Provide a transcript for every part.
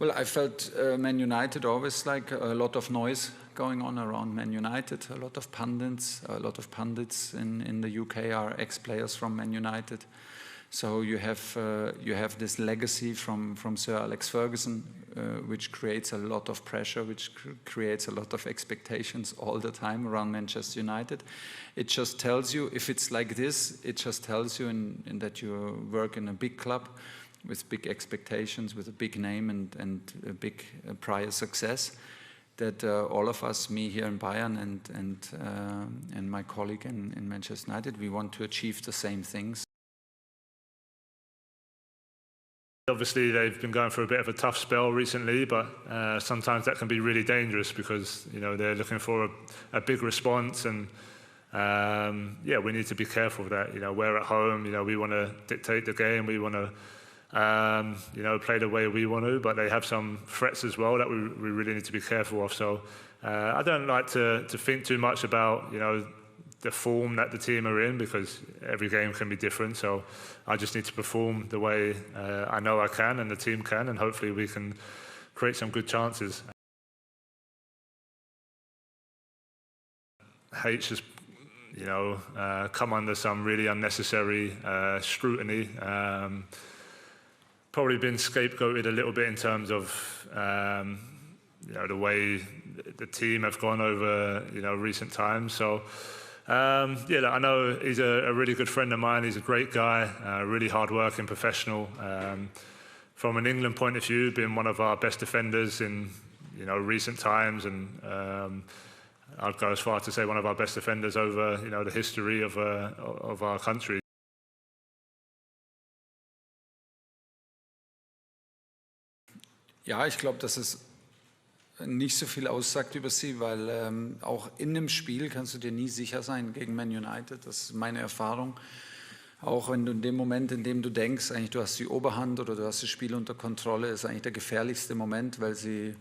Well, I felt Man United always like a lot of noise going on around Man United. A lot of pundits in the UK are ex-players from Man United. So you have this legacy from Sir Alex Ferguson, which creates a lot of pressure, which creates a lot of expectations all the time around Manchester United. It just tells you, if it's like this, it just tells you in that you work in a big club with big expectations, with a big name and a big prior success, that all of us, me here in Bayern and my colleague in Manchester United, we want to achieve the same things. Obviously, they've been going through a bit of a tough spell recently, but sometimes that can be really dangerous because they're looking for a big response, and yeah, we need to be careful of that. We're at home. We want to dictate the game. We want to play the way we want to, but they have some threats as well that we really need to be careful of. So I don't like to think too much about the form that the team are in, because every game can be different. So I just need to perform the way I know I can and the team can, and hopefully we can create some good chances. H has come under some really unnecessary scrutiny. Probably been scapegoated a little bit in terms of the way the team have gone over recent times. So yeah, I know he's a really good friend of mine. He's a great guy, really hard-working professional. From an England point of view, been one of our best defenders in recent times, and I'd go as far to say one of our best defenders over the history of our country. Ja, ich glaube, dass es nicht so viel aussagt über sie, weil auch in einem Spiel kannst du dir nie sicher sein gegen Man United. Das ist meine Erfahrung. Auch wenn du in dem Moment, in dem du denkst, eigentlich du hast die Oberhand oder du hast das Spiel unter Kontrolle, ist eigentlich der gefährlichste Moment, weil sie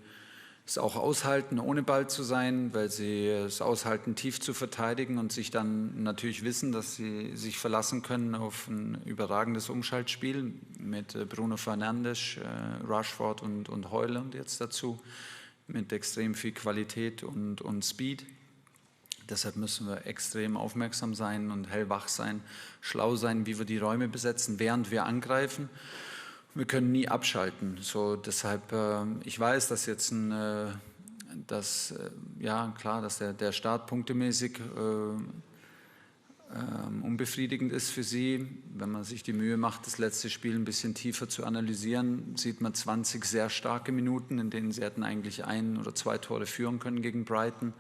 es auch aushalten, ohne Ball zu sein, weil sie es aushalten, tief zu verteidigen und sich dann natürlich wissen, dass sie sich verlassen können auf ein überragendes Umschaltspiel mit Bruno Fernandes, Rashford und Højlund jetzt dazu, mit extrem viel Qualität und Speed. Deshalb müssen wir extrem aufmerksam sein und hellwach sein, schlau sein, wie wir die Räume besetzen, während wir angreifen. Wir können nie abschalten. So, deshalb, ich weiß, dass jetzt ja klar, dass der Start punktemäßig unbefriedigend ist für sie. Wenn man sich die Mühe macht, das letzte Spiel ein bisschen tiefer zu analysieren, sieht man 20 sehr starke Minuten, in denen sie hätten eigentlich 1 oder 2 Tore führen können gegen Brighton.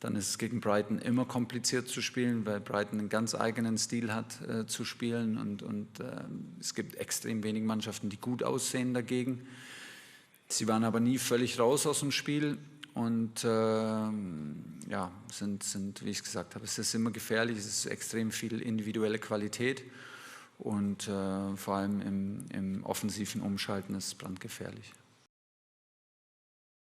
Dann ist es gegen Brighton immer kompliziert zu spielen, weil Brighton einen ganz eigenen Stil hat zu spielen und es gibt extrem wenige Mannschaften, die gut aussehen dagegen. Sie waren aber nie völlig raus aus dem Spiel und ja, sind, wie ich gesagt habe, es ist immer gefährlich, es ist extrem viel individuelle Qualität und vor allem im offensiven Umschalten ist es brandgefährlich.